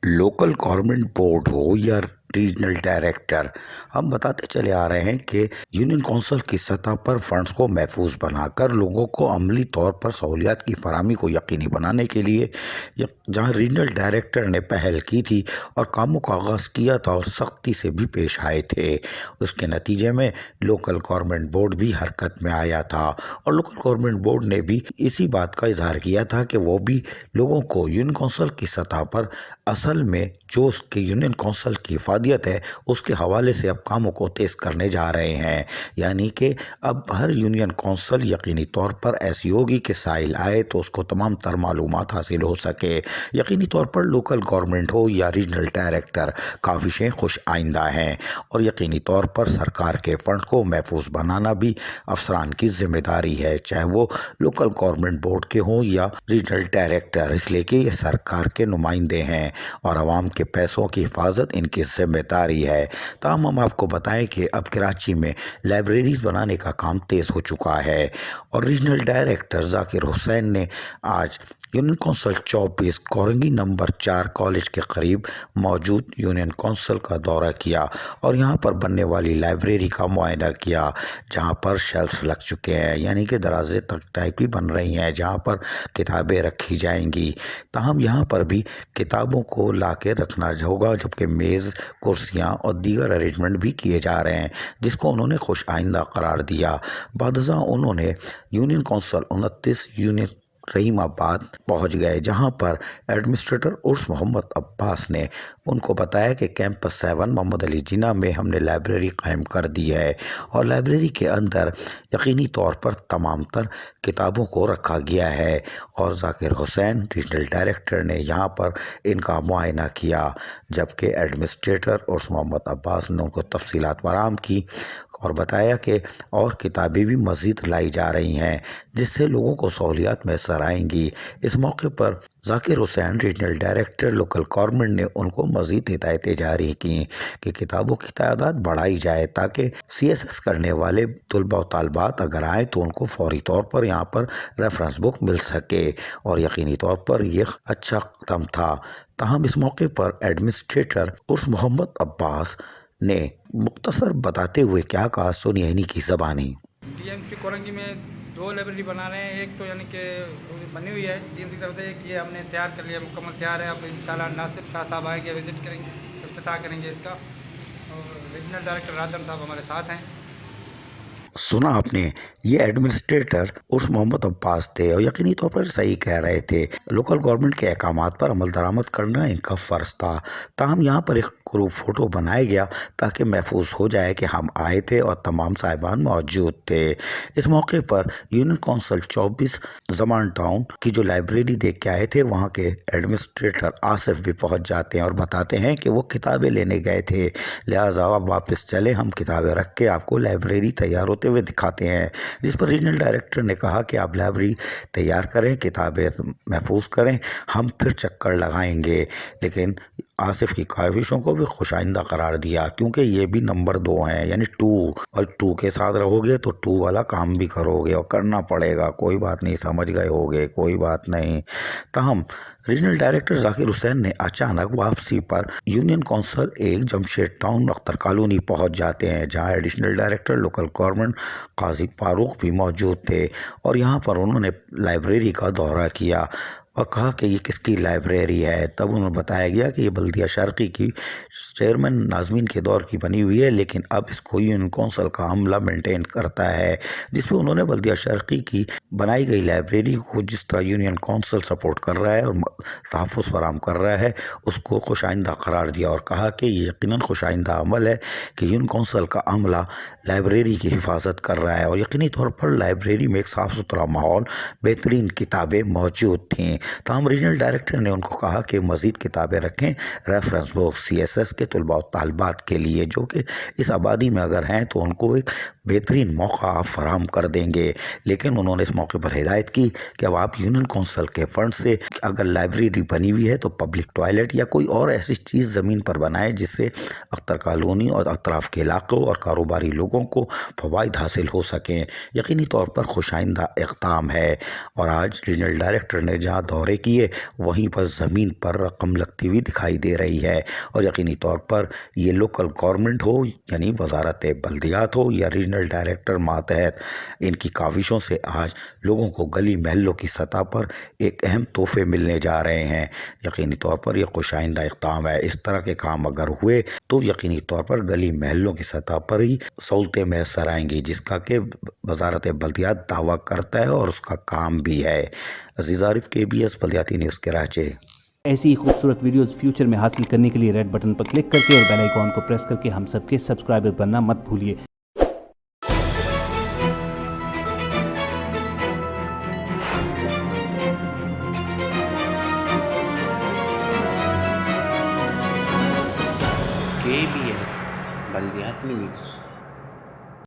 Local government board हो या regional director, हम बताते चले आ रहे हैं कि यूनियन कौंसिल की सतह पर फंड्स को महफूज बनाकर लोगों को अमली तौर पर सहूलियात की फराहमी को यकीनी बनाने के लिए जहां रीजनल डायरेक्टर ने पहल की थी और कामों का आगाज़ किया था और सख्ती से भी पेश आए थे, उसके नतीजे में लोकल गवर्नमेंट बोर्ड भी हरकत में आया था। और लोकल गवर्नमेंट बोर्ड ने भी इसी बात का इजहार किया था कि वो भी लोगों को यूनियन कौंसिल की सतह पर असल में जो उसके यूनियन कौंसिल की इफादियत है उसके हवाले से अब कामों को तेज़ करने जा रहे हैं। यानी कि अब हर यूनियन कौंसिल यकीनी तौर पर ऐसी होगी कि साइल आए तो उसको तमाम तर मालूमात हासिल हो सके। यकीनी तौर पर लोकल गवर्नमेंट हो या रीजनल डायरेक्टर, काविशें खुश आइंदा हैं और यकीनी तौर पर सरकार के फंड को महफूज बनाना भी अफसरान की जिम्मेदारी है, चाहे वो लोकल गवर्नमेंट बोर्ड के हों या रीजनल डायरेक्टर, इसलिए कि ये सरकार के नुमाइंदे हैं और आवाम के पैसों की हिफाजत इनकी जिम्मेदारी है। ताहम हम आपको बताएं कि अब कराची में लाइब्रेरीज़ बनाने का काम तेज़ हो चुका है और रीजनल डायरेक्टर जाकिर हुसैन ने आज union council 24 Korangi number 4 college के करीब मौजूद यूनियन कौंसिल का दौरा किया और यहाँ पर बनने वाली लाइब्रेरी का मुआयना किया, जहाँ पर शेल्फ्स लग चुके हैं, यानी कि दराजे तक टाइप की बन रही हैं जहाँ पर किताबें रखी जाएंगी। ताहम यहाँ पर भी किताबों को ला के रखना होगा, जबकि मेज़, कुर्सियाँ और दीगर अरेंजमेंट भी किए जा रहे हैं, जिसको उन्होंने खुश आइंदा करार दिया। बादशाह उन्होंने यूनियन कौंसिल 29 यूनियन रहीमाबाद पहुंच गए, जहां पर एडमिनिस्ट्रेटर उर्स मोहम्मद अब्बास ने उनको बताया कि कैंपस 7 मोहम्मद अली जिना में हमने लाइब्रेरी कायम कर दी है और लाइब्रेरी के अंदर यकीनी तौर पर तमाम तर किताबों को रखा गया है। और जाकिर हुसैन रीजनल डायरेक्टर ने यहाँ पर इनका मुआयना किया, जबकि एडमिनिस्ट्रेटर उर्स मोहम्मद अब्बास ने उनको तफसीलात फराहम की और बताया कि और किताबें भी मज़ीद लाई जा रही हैं, जिससे लोगों को सहूलियात मैसर आएंगी। इस मौके पर Zakir Hussain regional director local government ने उनको मज़ीद हिदायतें जारी की कि किताबों की तादाद बढ़ाई जाए ताकि CSS करने वाले तलबा व तालबात अगर आए तो उनको फौरी तौर पर यहाँ पर रेफरेंस बुक मिल सके और यकीनी तौर पर यह अच्छा कदम था। ताहम इस मौके पर एडमिनिस्ट्रेटर उर्स मोहम्मद अब्बास ने मुख्तसर बताते हुए क्या कहा, सुनिए इन्हीं की ज़बानी। DMC कोरंगी में 2 लाइब्रेरी बना रहे हैं, एक तो यानी कि बनी हुई है DMC की तरफ से, एक ये हमने तैयार कर लिया, मुकम्मल तैयार है। अब इंशाल्लाह नासिर शाह साहब आएंगे, विज़िट करेंगे, इफ्तिताह करेंगे इसका और रीजनल डायरेक्टर राजन साहब हमारे साथ हैं। सुना आपने, ये एडमिनिस्ट्रेटर उर्स मोहम्मद अब्बास थे और यकीनी तौर पर सही कह रहे थे। लोकल गवर्नमेंट के अहकामात पर अमल दरामद करना इनका फ़र्ज़ था। ताहम यहाँ पर एक ग्रुप फ़ोटो बनाया गया ताकि महफूज हो जाए कि हम आए थे और तमाम साहिबान मौजूद थे। इस मौके पर यूनियन कौंसिल 24 जमान टाउन की जो लाइब्रेरी देख के आए थे, वहाँ के एडमिनिस्ट्रेटर आसिफ भी पहुँच जाते हैं और बताते हैं कि वो किताबें लेने गए थे, लिहाजा आप वापस चले, हम किताबें रख के आपको लाइब्रेरी तैयार होते हुए दिखाते हैं। जिस पर रीजनल डायरेक्टर ने कहा कि आप लाइब्रेरी तैयार करें, किताबें महफूज करें, हम फिर चक्कर लगाएंगे। लेकिन आसिफ की ख्वाहिशों को भी खुशाइंदा करार दिया, क्योंकि ये भी नंबर 2 हैं, यानी 2, और 2 के साथ रहोगे तो 2 वाला काम भी करोगे और करना पड़ेगा। कोई बात नहीं, समझ गए होगे, कोई बात नहीं। ताहम रीजनल डायरेक्टर जाकिर हुसैन ने अचानक वापसी पर union council 1 Jamshed town Akhtar colony पहुंच जाते हैं, जहां एडिशनल डायरेक्टर लोकल गवर्नमेंट काजी फारूक भी मौजूद थे और यहाँ पर उन्होंने लाइब्रेरी का दौरा किया और कहा कि ये किसकी लाइब्रेरी है। तब उन्हें बताया गया कि ये बल्दिया शर्की की चेयरमैन नाज़मीन के दौर की बनी हुई है, लेकिन अब इसको यूनियन कौंसिल का अमला मेंटेन करता है, जिसमें उन्होंने बल्दिया शर्की की बनाई गई लाइब्रेरी को जिस तरह यूनियन कौंसिल सपोर्ट कर रहा है और तहफ़्फ़ुज़ फराहम कर रहा है उसको खुशाइंदा करार दिया और कहा कि ये यकीनन खुशाइंदा अमल है कि यूनियन कौंसिल का अमला लाइब्रेरी की हिफाजत कर रहा है और यकीनी तौर पर लाइब्रेरी में एक साफ़ सुथरा माहौल, बेहतरीन किताबें मौजूद थीं। ताहम रीजनल डायरेक्टर ने उनको कहा कि मज़ीद किताबें रखें रेफरेंस बुक CSS के तलबा और तालबात के लिए, जो कि इस आबादी में अगर हैं तो उनको एक बेहतरीन मौका आप फराहम कर देंगे। लेकिन उन्होंने इस मौके पर हिदायत की कि अब आप यूनियन कौंसिल के फंड से अगर लाइब्रेरी बनी हुई है तो पब्लिक टॉयलेट या कोई और ऐसी चीज़ ज़मीन पर बनाए जिससे अख्तर कॉलोनी और अतराफ़ के इलाकों और कारोबारी लोगों को फ़वाइद हासिल हो सकें। यकीनी तौर पर खुशाइंदा इक़दाम है और आज रीजनल डायरेक्टर ने जहाँ دورے کیے وہیں پر زمین پر رقم لگتی ہوئی دکھائی دے رہی ہے، اور یقینی طور پر یہ لوکل گورنمنٹ ہو یعنی وزارت بلدیات ہو یا ریجنل ڈائریکٹر ماتحت، ان کی کاوشوں سے آج لوگوں کو گلی محلوں کی سطح پر ایک اہم تحفے ملنے جا رہے ہیں۔ یقینی طور پر یہ خوش آئندہ اقدام ہے۔ اس طرح کے کام اگر ہوئے تو یقینی طور پر گلی محلوں کی سطح پر ہی سہولتیں میسر آئیں گی، جس کا کہ وزارت بلدیات دعویٰ کرتا ہے اور اس کا کام بھی ہے۔ عزیز عارف، KBS بلدیاتی نیوز کراچی۔ ایسی ہی خوبصورت ویڈیوز فیوچر میں حاصل کرنے کے لیے ریڈ بٹن پر کلک کر کے اور بیل آئیکن کو پریس کر کے ہم سب کے سبسکرائبر بننا مت بھولیے۔ KBS بلدیاتی نیوز۔